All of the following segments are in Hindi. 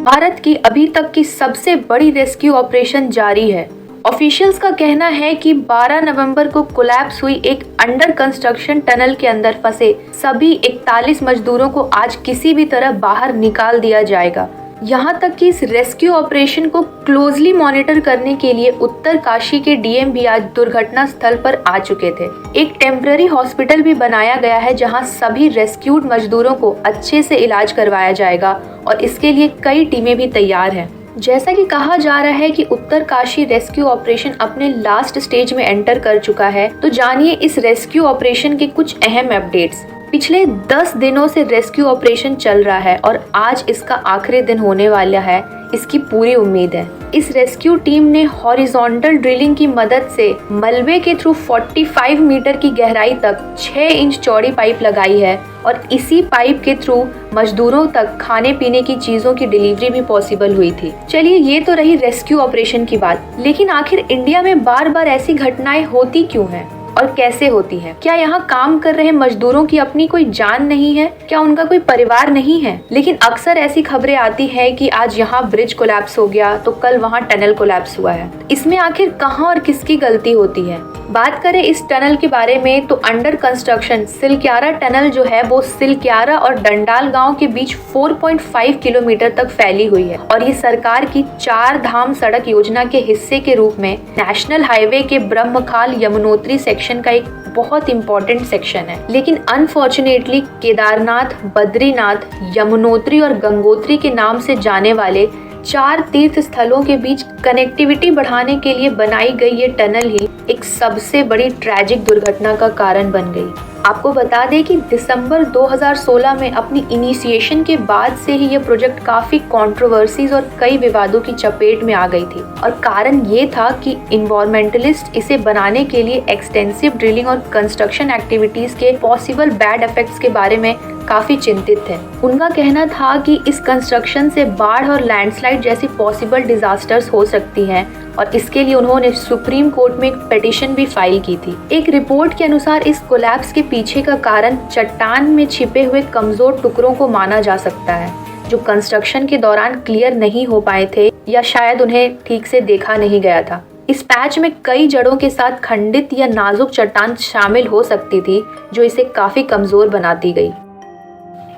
भारत की अभी तक की सबसे बड़ी रेस्क्यू ऑपरेशन जारी है। ऑफिशियल्स का कहना है कि 12 नवंबर को कोलैप्स हुई एक अंडर कंस्ट्रक्शन टनल के अंदर फंसे सभी 41 मजदूरों को आज किसी भी तरह बाहर निकाल दिया जाएगा। यहाँ तक कि इस रेस्क्यू ऑपरेशन को क्लोजली मॉनिटर करने के लिए उत्तर काशी के डीएम भी आज दुर्घटना स्थल पर आ चुके थे। एक टेम्पररी हॉस्पिटल भी बनाया गया है जहाँ सभी रेस्क्यूड मजदूरों को अच्छे से इलाज करवाया जाएगा और इसके लिए कई टीमें भी तैयार हैं। जैसा कि कहा जा रहा है कि उत्तर काशी रेस्क्यू ऑपरेशन अपने लास्ट स्टेज में एंटर कर चुका है, तो जानिए इस रेस्क्यू ऑपरेशन के कुछ अहम अपडेट्स। पिछले 10 दिनों से रेस्क्यू ऑपरेशन चल रहा है और आज इसका आखिरी दिन होने वाला है, इसकी पूरी उम्मीद है। इस रेस्क्यू टीम ने हॉरिजॉन्टल ड्रिलिंग की मदद से मलबे के थ्रू 45 मीटर की गहराई तक 6 इंच चौड़ी पाइप लगाई है और इसी पाइप के थ्रू मजदूरों तक खाने पीने की चीजों की डिलीवरी भी पॉसिबल हुई थी। चलिए, ये तो रही रेस्क्यू ऑपरेशन की बात, लेकिन आखिर इंडिया में बार बार ऐसी घटनाएं होती क्यों हैं और कैसे होती है? क्या यहाँ काम कर रहे मजदूरों की अपनी कोई जान नहीं है? क्या उनका कोई परिवार नहीं है? लेकिन अक्सर ऐसी खबरें आती है कि आज यहाँ ब्रिज कोलैप्स हो गया तो कल वहाँ टनल कोलैप्स हुआ है। इसमें आखिर कहाँ और किसकी गलती होती है? बात करें इस टनल के बारे में तो अंडर कंस्ट्रक्शन सिलक्यारा टनल जो है वो सिलक्यारा और डंडाल गांव के बीच 4.5 किलोमीटर तक फैली हुई है और ये सरकार की 4 धाम सड़क योजना के हिस्से के रूप में नेशनल हाईवे के ब्रह्मखाल यमुनोत्री सेक्शन का एक बहुत इंपॉर्टेंट सेक्शन है। लेकिन अनफॉर्चुनेटली केदारनाथ, बद्रीनाथ, यमुनोत्री और गंगोत्री के नाम से जाने वाले 4 तीर्थ स्थलों के बीच कनेक्टिविटी बढ़ाने के लिए बनाई गई ये टनल ही एक सबसे बड़ी ट्रैजिक दुर्घटना का कारण बन गई। आपको बता दें कि दिसंबर 2016 में अपनी इनिशिएशन के बाद से ही ये प्रोजेक्ट काफी कंट्रोवर्सीज और कई विवादों की चपेट में आ गई थी और कारण ये था कि इन्वायरमेंटलिस्ट इसे बनाने के लिए एक्सटेंसिव ड्रिलिंग और कंस्ट्रक्शन एक्टिविटीज के पॉसिबल बैड इफेक्ट्स के बारे में काफी चिंतित थे। उनका कहना था कि इस कंस्ट्रक्शन से बाढ़ और लैंडस्लाइड जैसी पॉसिबल डिजास्टर्स हो सकती हैं और इसके लिए उन्होंने सुप्रीम कोर्ट में एक पिटीशन भी फाइल की थी। एक रिपोर्ट के अनुसार इस कोलैप्स के पीछे का कारण चट्टान में छिपे हुए कमजोर टुकड़ों को माना जा सकता है, जो कंस्ट्रक्शन के दौरान क्लियर नहीं हो पाए थे या शायद उन्हें ठीक से देखा नहीं गया था। इस पैच में कई जड़ों के साथ खंडित या नाजुक चट्टान शामिल हो सकती थी, जो इसे काफी कमजोर बनाती गई।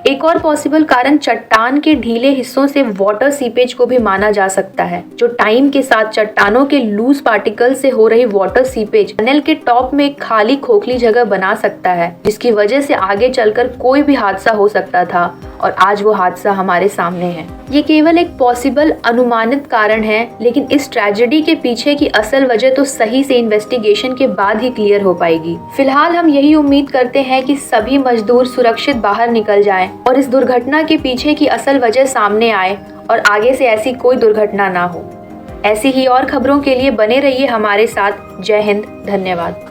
एक और पॉसिबल कारण चट्टान के ढीले हिस्सों से वाटर सीपेज को भी माना जा सकता है, जो टाइम के साथ चट्टानों के लूज पार्टिकल से हो रही वाटर सीपेज टनल के टॉप में एक खाली खोखली जगह बना सकता है, जिसकी वजह से आगे चलकर कोई भी हादसा हो सकता था और आज वो हादसा हमारे सामने है। ये केवल एक पॉसिबल अनुमानित कारण है, लेकिन इस ट्रेजेडी के पीछे की असल वजह तो सही से इन्वेस्टिगेशन के बाद ही क्लियर हो पाएगी। फिलहाल हम यही उम्मीद करते हैं कि सभी मजदूर सुरक्षित बाहर निकल जाएं और इस दुर्घटना के पीछे की असल वजह सामने आए और आगे से ऐसी कोई दुर्घटना ना हो। ऐसी ही और खबरों के लिए बने रहिए हमारे साथ। जय हिंद, धन्यवाद।